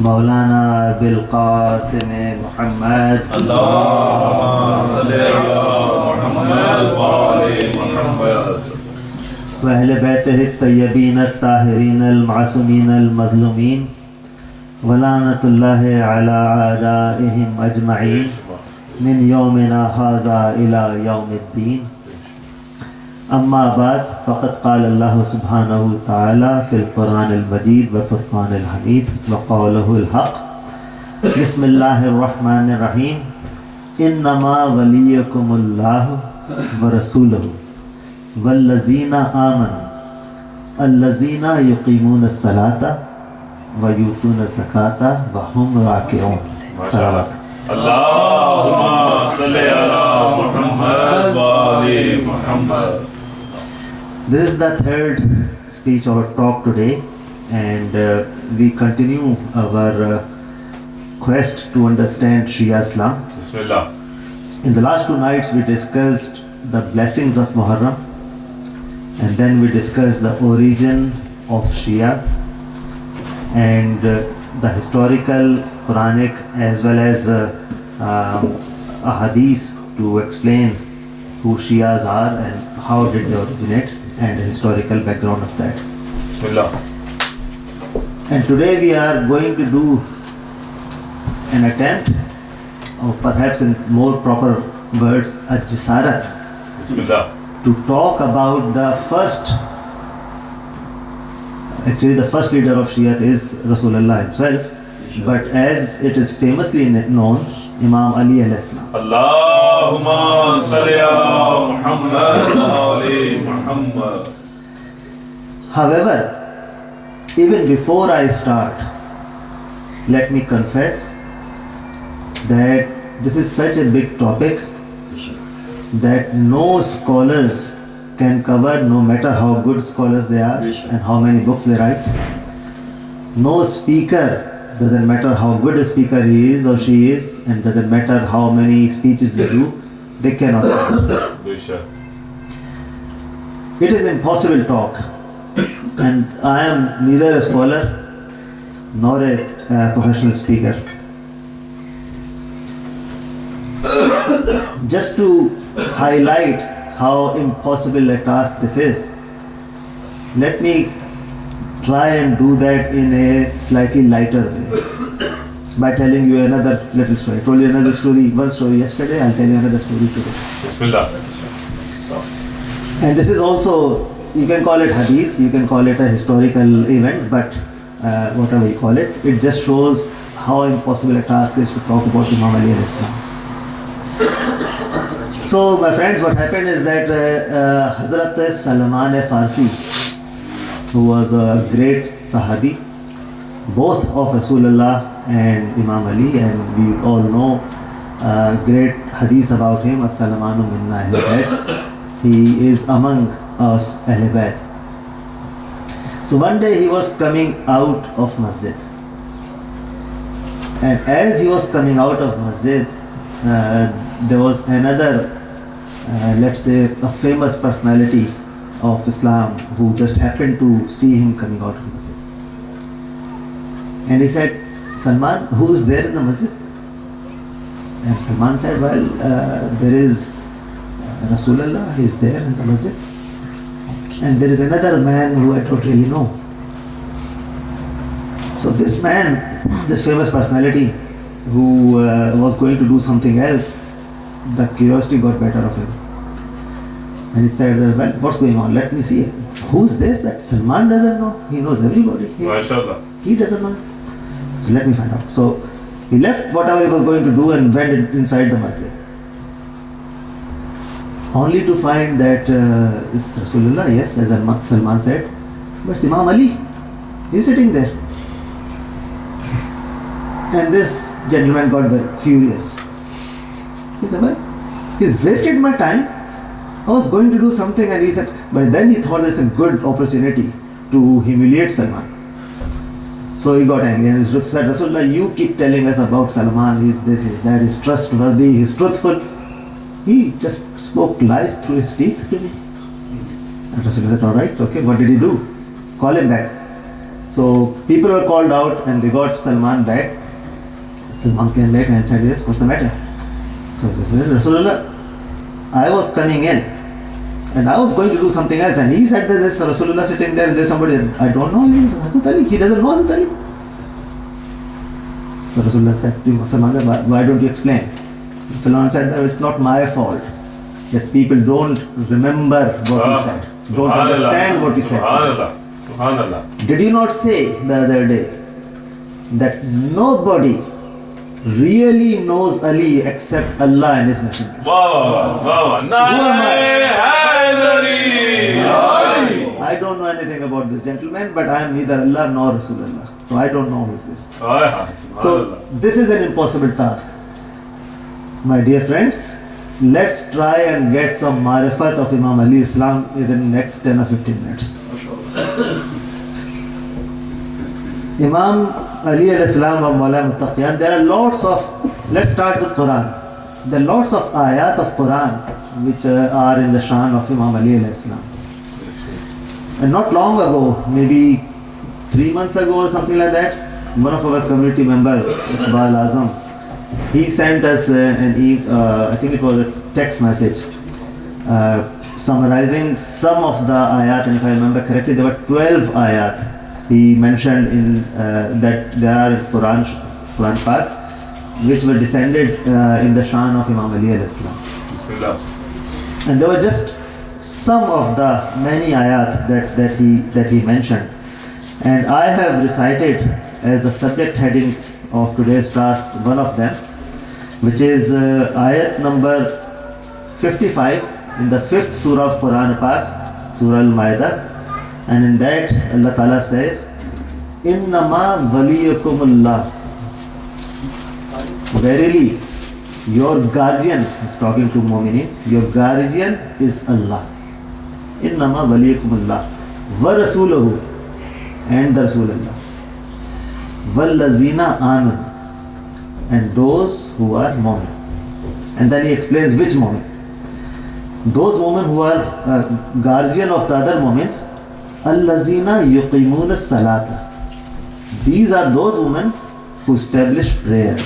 मौलाना bill Qasim Muhammad व अहले बैतिही तय्यबीन ताहिरीन मासूमीन मज़लूमीन वलानतुल्लाहि अला आदाइहिम अजमईन मिन यौमिना हाज़ा इला यौमिद्दीन। अम्मा बाद फ़क़द क़ाल अल्लाह सुब्हानहु व तआला फ़िल क़ुरानिल मजीद व फ़ुरक़ानिल हमीद व क़ौलुहुल हक़। बिस्मिल्लाहिर रहमानिर रहीम। इन्नमा वलियकुमुल्लाहु व रसूलुहु वल्लज़ीना आमनु अल्लज़ीना युक़ीमूनस सलाता व यूतूनज़ ज़काता व हुम राकिऊन। सलावत। अल्लाहुम्मा सल्लि अला मुहम्मद व आलि Muhammad. This is the third speech or talk today, and we continue our quest to understand Shia Islam. Bismillah. In the last two nights we discussed the blessings of Muharram, and then we discussed the origin of Shia and the historical, Quranic as well as a hadith to explain who Shias are and how did they originate and the historical background of that. Bismillah. And today we are going to do an attempt, or perhaps in more proper words, a jisarat, Bismillah. to talk about the first, actually the first leader of Shia is Rasulullah himself, but as it is famously known, Imam Ali alayhi salam. Allahumma salli ala Muhammad wa ali Muhammad. However, even before I start, let me confess that this is such a big topic that no scholars can cover, no matter how good scholars they are and how many books they write. No speaker, doesn't matter how good a speaker he is or she is, and doesn't matter how many speeches they do, they cannot cover. Bisha. It is impossible talk, and I am neither a scholar nor a professional speaker. Just to highlight how impossible a task this is, let me try and do that in a slightly lighter way by telling you another little story. I told you another story, one story yesterday, I'll tell you another story today. Bismillah. And this is also, you can call it hadith, you can call it a historical event, but whatever you call it, it just shows how impossible a task is to talk about Imam Ali alayhi salam. So my friends, what happened is that Hazrat Salman Farsi, who was a great Sahabi, both of Rasulullah and Imam Ali, and we all know great hadith about him, As-Salamanu minna Ahlul Bayt. He is among us Ahlul Bayt. So one day he was coming out of masjid, and as he was coming out of masjid, there was another, let's say, a famous personality of Islam who just happened to see him coming out of masjid. And he said, Salman, who is there in the masjid? And Salman said, well, there is Rasulullah, he is there in the masjid. And there is another man who I don't really know. So this man, this famous personality who was going to do something else, the curiosity got better of him. And he said, well, what's going on? Let me see. Who's this that Salman doesn't know? He knows everybody. MashaAllah. He doesn't know. So let me find out. So he left whatever he was going to do and went inside the masjid. Only to find that it's Rasulullah, yes, as Salman said, but it's Imam Ali. He's sitting there. And this gentleman got very furious. He said, well, he's wasted my time. I was going to do something, and he said, but then he thought it's a good opportunity to humiliate Salman. So he got angry and he said, Rasulullah, you keep telling us about Salman, he's this, he's that, he's trustworthy, he's truthful. He just spoke lies through his teeth to me. And Rasulullah said, alright, okay, what did he do? Call him back. So people were called out and they got Salman back. Salman came back and said, yes, what's the matter? So they said, Rasulullah, I was coming in and I was going to do something else, and he said that there's Rasulullah sitting there and there's somebody, I don't know, he's Hazrat Ali, he doesn't know Hazrat Ali. So Rasulullah said to Salman, why don't you explain? Salman said that it's not my fault that people don't remember what you said, don't understand what you said. Subhanallah. Subhanallah. Did you not say the other day that nobody really knows Ali except Allah and His Messenger? Wow, wow, I don't know anything about this gentleman, but I am neither Allah nor Rasulullah. So I don't know who is this. So this is an impossible task. My dear friends, let's try and get some marifat of Imam Ali Islam within the next 10 or 15 minutes. Imam Ali al-Islam wa Mawla Muttaqiyan, there are lots of, let's start with Quran. There are lots of ayat of Quran which are in the shan of Imam Ali al-Islam. And not long ago, maybe 3 months ago or something like that, one of our community members, Iqbal Azam, he sent us I think it was a text message summarizing some of the ayat, and if I remember correctly, there were 12 ayat. He mentioned in that there are Quran Pak which were descended in the shan of Imam Ali al-Islam. And there were just some of the many ayat that he mentioned. And I have recited as the subject heading of today's task one of them, which is ayat number 55 in the 5th surah of Quran Pak, Surah Al-Ma'idah. And in that Allah Ta'ala says, Innama waliyukumullah. Verily, your guardian, is talking to Mu'minin, your guardian is Allah. Innama waliyukumullah. Wa rasuluhu, and the Rasulullah. Wallazina amin, and those who are Mu'min. And then he explains which Mu'min. Those women who are guardian of the other Mu'mins, Allazina yuqimuna salata. These are those women who establish prayers.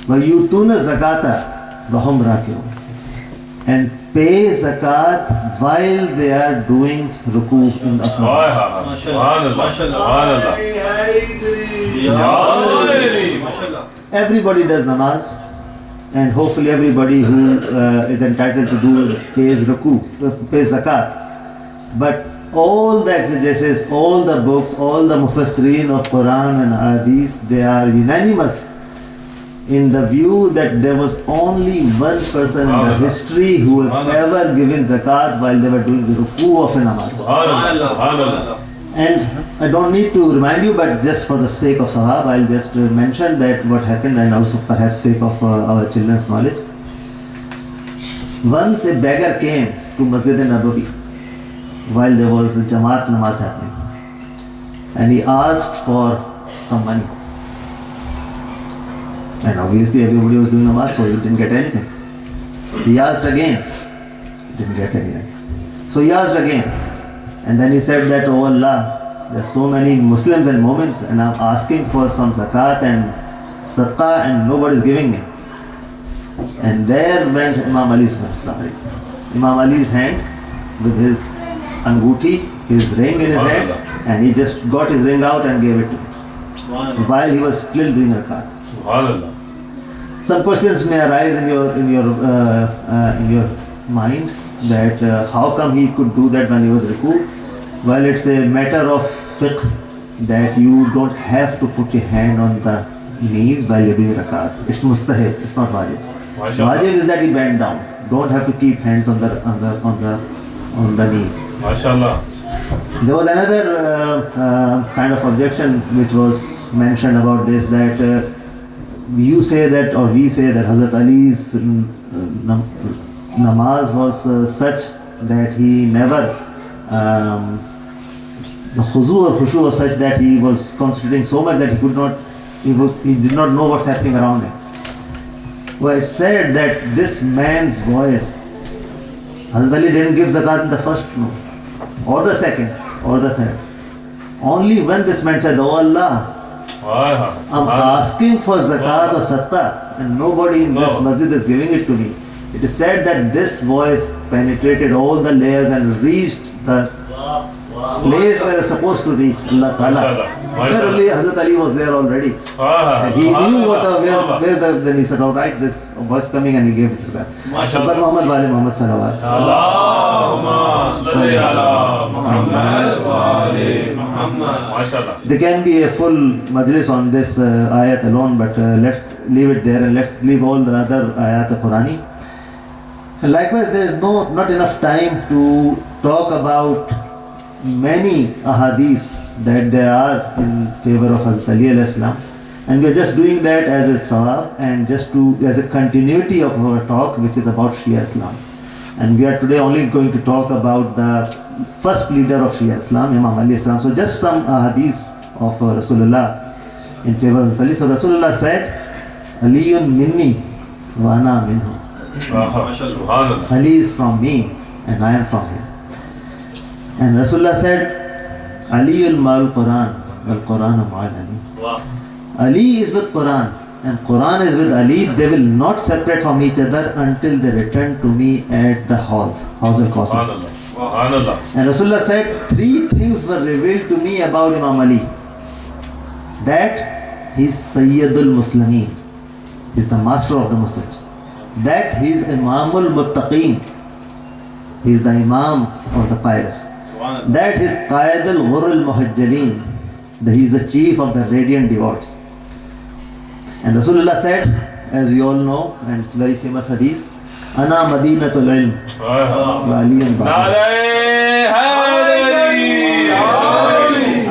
Wa yutuna zakata wa hum raki'un. And pay zakat while they are doing ruku in the salat. Everybody does namaz, and hopefully everybody who is entitled to do pays ruku, pays zakat. But all the exegesis, all the books, all the mufassirin of Quran and Hadith, they are unanimous in the view that there was only one person in the history who was ever given zakat while they were doing the ruku of a namaz. And I don't need to remind you, but just for the sake of Sahab, I'll just mention that what happened, and also perhaps sake of our children's knowledge. Once a beggar came to Masjid Nabawi while there was a Jamaat namaz happening, and he asked for some money. And obviously everybody was doing namaz, so he didn't get anything. He asked again, he didn't get anything. So he asked again, and then he said that, oh Allah, there are so many Muslims and Mu'mins, and I'm asking for some zakat and sadaqah and nobody is giving me. And there went Imam Ali's hand. Imam Ali's hand with his anguti, his ring in his hand, and he just got his ring out and gave it to him while he was still doing rakat. Some questions may arise in your mind that how come he could do that when he was ruku? Well, it's a matter of fiqh that you don't have to put your hand on the knees while you're doing rakat. It's mustahib, it's not wajib. Wajib is that you bend down. Don't have to keep hands on the knees. MashaAllah. There was another kind of objection which was mentioned about this, that you say that, or we say that Hazrat Ali's namaz was such that he never, the khuzu or khushu was such that he was concentrating so much that he did not know what's happening around him. Well, it's said that this man's voice, Hazrat Ali didn't give zakat in the first note, or the second, or the third. Only when this man said, "Oh Allah, I'm asking for zakat or sadaqah, and nobody in this masjid is giving it to me." It is said that this voice penetrated all the layers and reached the place where it's supposed to reach, Allah Ta'ala. There only Hazrat Ali was there already. And he knew where then he said, "All right, this voice coming," and he gave it to God. Subhan Muhammad wa ali Muhammad salawat. Allahumma salli ala Muhammad wa ali Muhammad. MashaAllah. There can be a full majlis on this ayat alone, but let's leave it there and let's leave all the other ayat of Qurani. And likewise, there is not enough time to talk about many ahadiths that there are in favor of Hazrat Ali alayhi salam, and we are just doing that as a sawab and just as a continuity of our talk, which is about Shia Islam. And we are today only going to talk about the first leader of Shia Islam, Imam Ali Islam. So just some ahadiths of Rasulullah in favor of Hazrat Ali. So Rasulullah said, "Aliyun minni wa ana minhu." Subhanallah. Ali is from me and I am from him. And Rasulullah said, "Aliyul ma'al Quran wal Quran ma'al Ali." Ali is with Quran and Quran is with Ali. They will not separate from each other until they return to me at the House al-Qasr. Subhanallah. And Rasulullah said, 3 things were revealed to me about Imam Ali. That he is Sayyidul Muslimin, he is the master of the Muslims. That he is Imamul Muttaqeen, he is the Imam of the pious. That he is Qaidul Ghurul Muhajjalin, he is the chief of the radiant devotees. And Rasulullah said, as we all know, and it's very famous hadith, "Ana Madinatul Ilm wa Aliyun Babu." I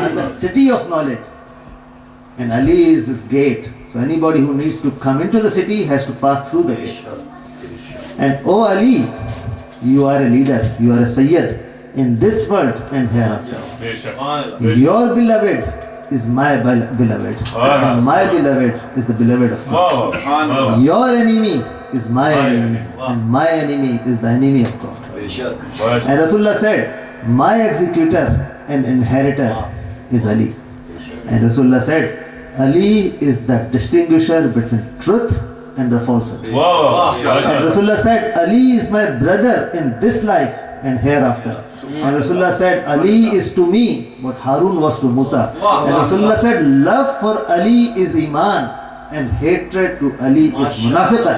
am the city of knowledge and Ali is his gate. So anybody who needs to come into the city has to pass through the gate. And O Ali, you are a leader, you are a Sayyid in this world and hereafter. Your beloved is my beloved, and my beloved is the beloved of God. Your enemy is my enemy, and my enemy is the enemy of God. And Rasulullah said, "My executor and inheritor is Ali." And Rasulullah said, "Ali is the distinguisher between truth and the falsehood." And Rasulullah said, "Ali is my brother in this life and hereafter." And Rasulullah said, "Ali is to me what Harun was to Musa." And Rasulullah said, "Love for Ali is Iman and hatred to Ali is Munafiqah."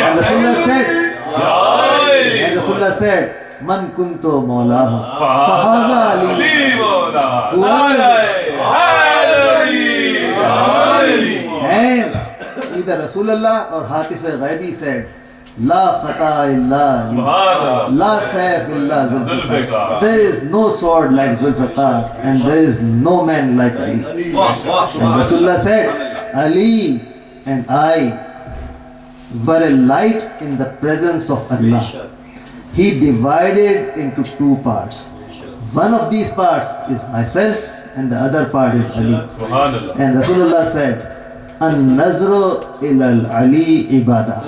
And Rasulullah said, "Man kuntu mawlahu fahaza Ali." And either Rasulullah or Hatif al-Ghaibi said, "La fatah illa La sayf illa Zulfiqar." There is no sword like Zulfiqar and there is no man like Ali. And Rasulullah said, "Ali and I were a light in the presence of Allah." He divided into 2 parts. One of these parts is myself and the other part is Ali. And Rasulullah said, "An-nazru ila Ali ibadah."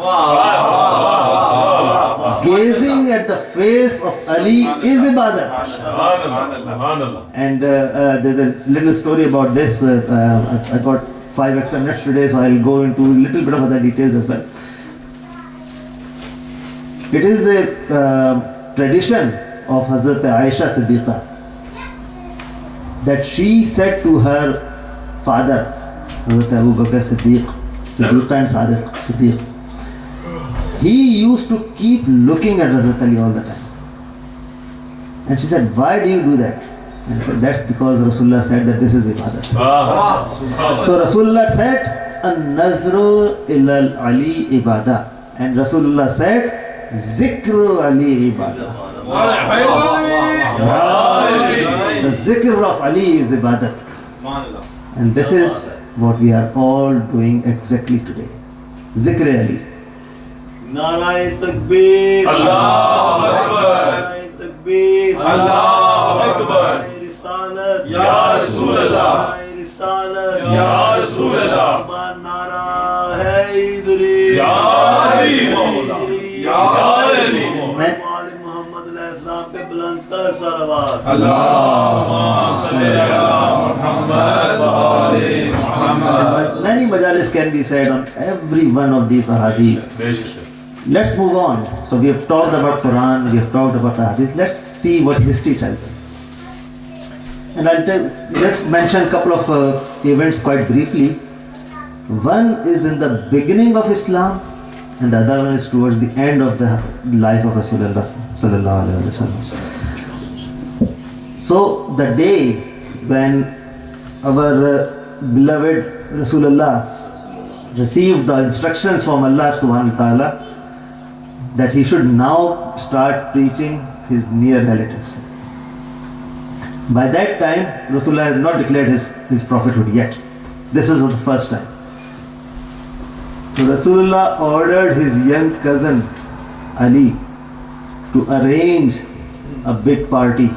Gazing at the face of Ali is ibadah. And there's a little story about this. I got 5 extra minutes today, so I'll go into a little bit of other details as well. It is a tradition of Hazrat Aisha Siddiqa that she said to her father, Hazrat Abu Bakr Siddiq and Sadiq Siddiq, he used to keep looking at Hazrat Ali all the time. And she said, "Why do you do that?" And he said, "That's because Rasulullah said that this is ibadah." So Rasulullah said, "An-nazru ila Ali ibadah." And Rasulullah said, "Zikru Ali ibadah." The zikr of Ali is ibadat. And this is what we are all doing exactly today. Zikr Ali. Narae Takbir, Allahu Akbar, Narae Takbir, Allahu Akbar, Risalat, Ya Rasulullah, Risalat, Ya Rasulullah, Nara Haydari, Ya Ali Mawla, Ya Ali Mawla. Muhammad alayhi salam pe bulandtar salawat. Allahumma salli ala Many majalis can be said on every one of these ahadith. बेशक Let's move on. So we have talked about Quran, we have talked about ahadith. Let's see what history tells us. And I'll just mention a couple of events quite briefly. One is in the beginning of Islam, and the other one is towards the end of the life of Rasulullah sallallahu alaihi wasallam. So the day when our beloved Rasulullah received the instructions from Allah subhanahu wa ta'ala that he should now start preaching his near relatives. By that time, Rasulullah had not declared his prophethood yet. This was the first time. So Rasulullah ordered his young cousin Ali to arrange a big party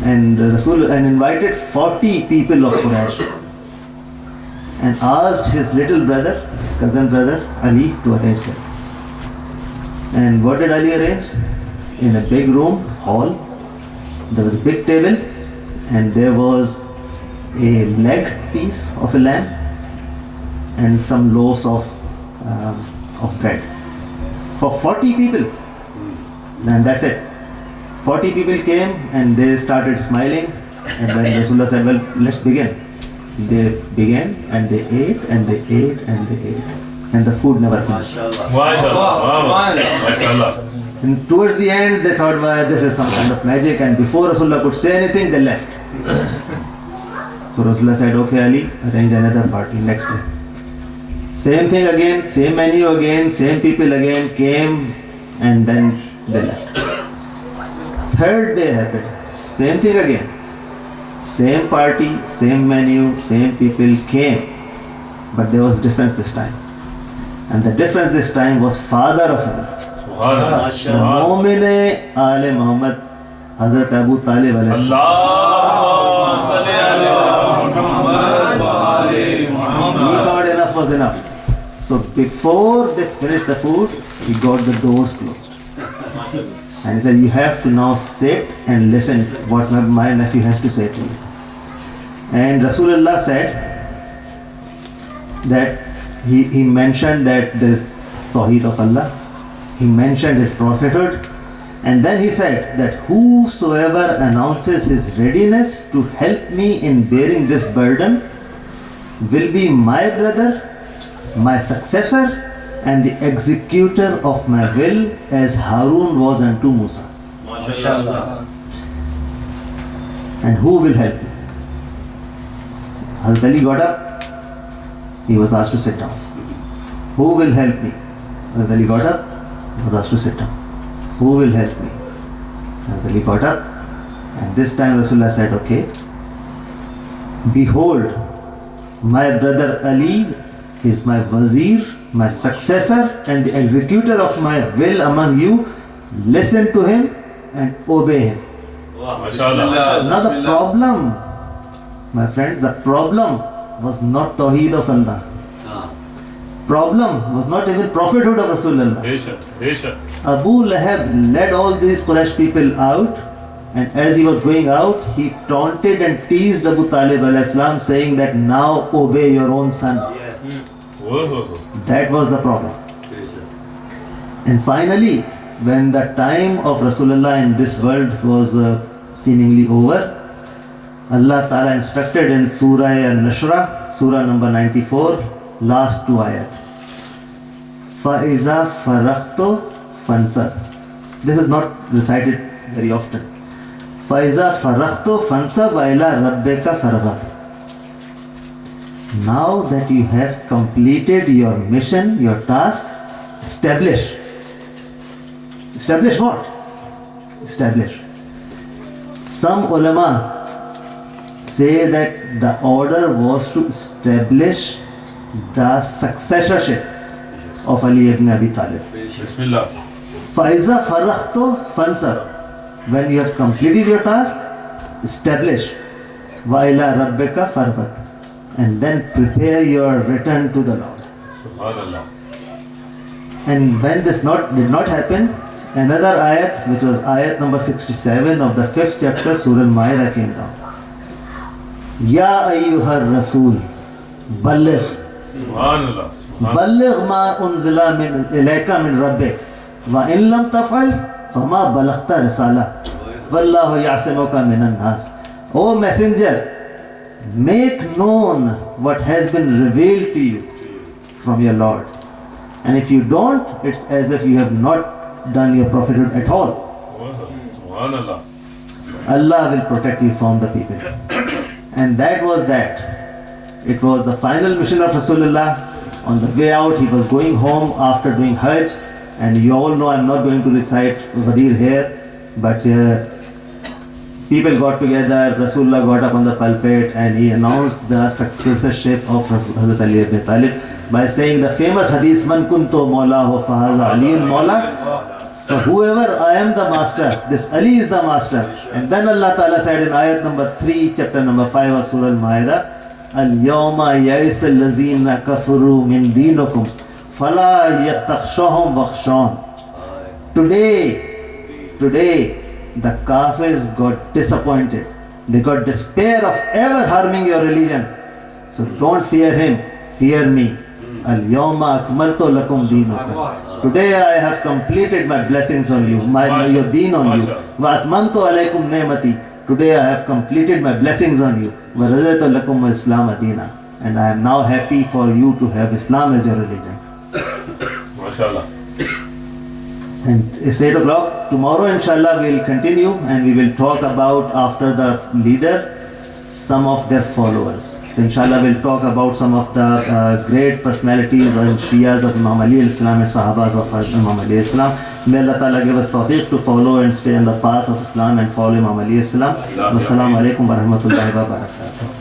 and invited 40 people of Quraysh and asked his little brother, cousin brother Ali to arrange them. And what did Ali arrange? In a big room, hall, there was a big table and there was a leg piece of a lamb and some loaves of bread for 40 people. And that's it. 40 people came and they started smiling, and then Rasulullah said, well, let's begin. They began and they ate and they ate and they ate, and the food never finished. माशाल्लाह And towards the end they thought, well, this is some kind of magic, and before Rasulullah could say anything, they left. So Rasulullah said, okay Ali, arrange another party next day. Same thing again, same menu again, same people again came, and then they left. Third day happened, same thing again. Same party, same menu, same people came. But there was difference this time. And the difference this time was father of Ali. सुभान अल्लाह The Mu'min Ali Muhammad, Hazrat Abu Talib alayhi salam. अल्लाह सल्ले अला मुहम्मद व आले He Muhammad thought enough was enough. So before they finished the food, he got the doors closed. And he said, you have to now sit and listen what my nephew has to say to you. And Rasulullah said that he mentioned that there is Tawheed of Allah. He mentioned his prophethood. And then he said that whosoever announces his readiness to help me in bearing this burden will be my brother, my successor, and the executor of my will, as Harun was unto Musa. MashaAllah. And who will help me? Hazrat Ali got up. He was asked to sit down. Who will help me? Hazrat Ali got up. He was asked to sit down. Who will help me? Hazrat Ali got up. And this time Rasulullah said, okay, behold, my brother Ali is my wazir, my successor, and the executor of my will among you. Listen to him and obey him. माशाल्लाह Now the problem, my friends, the problem was not Tawheed of Allah. Problem was not even prophethood of Rasulullah. बेशक बेशक Abu Lahab led all these Quraysh people out, and as he was going out, he taunted and teased Abu Talib alayhi salam, saying that now obey your own son. ओहो That was the problem. And finally, when the time of Rasulullah in this world was seemingly over, Allah Ta'ala instructed in Surah An-Nashra, Surah number 94, last two ayat. فَإِذَا فَرَغْتُ فَانْصَبْ. This is not recited very often. فَإِذَا فَرَغْتُ فَانْصَبْ وَإِلَىٰ رَبِّكَ فَارْغَب. Now that you have completed your mission, your task, establish. Establish what? Establish. Some ulama say that the order was to establish the successorship of Ali ibn Abi Talib. Bismillah فَإِذَا فَرَغْتُ فَانْصَبْ. When you have completed your task, establish. وَإِلَىٰ رَبِّكَ فَارْغَب. And then prepare your return to the Lord. सुभान अल्लाह And when this did not happen, another ayat, which was ayat number 67 of the 5th chapter, Surah Al-Ma'idah, came down. Ya ayyuhar Rasul, Balligh. Subhanallah. Balligh ma unzila min ilayka min rabbik. Wa in lam taf'al fama balaghta risala. Wallahu ya'simuka minan nas. O messenger, make known what has been revealed to you from your Lord. And if you don't, it's as if you have not done your prophethood at all. Subhanallah. Allah will protect you from the people. And that was that. It was the final mission of Rasulullah. On the way out, he was going home after doing Hajj. And you all know I'm not going to recite Ghadir here, but people got together, Rasulullah got up on the pulpit and he announced the successorship of Hazrat Ali ibn Talib by saying the famous hadith, Man kuntu mawlahu fahaza Aliun mawla. For whoever I am the master, this Ali is the master. And then Allah Ta'ala said in ayat number 3, chapter number 5 of Surah Al-Ma'idah, Al-yawma ya'isa allazina kafaru min dinakum fala yakhshawhum wakhshawn. Today, the Kafirs got disappointed. They got despair of ever harming your religion. So don't fear him, fear me. Al-yawma akmaltu lakum dinakum. Today I have completed my blessings on you, your deen on you. Wa atmantu alaykum ni'mati. Today I have completed my blessings on you. Wa razaitu lakum Islam adina. And I am now happy for you to have Islam as your religion. MashaAllah. And it's 8 o'clock. Tomorrow, inshallah, we will continue and we will talk about, after the leader, some of their followers. So, inshallah, we'll talk about some of the great personalities and Shias of Imam Ali al-Islam and Sahabas of Imam Ali al-Islam. May Allah Ta'ala give us tawfiq to follow and stay on the path of Islam and follow Imam Ali al-Islam. Wassalamu alaikum wa rahmatullahi wa barakatuh.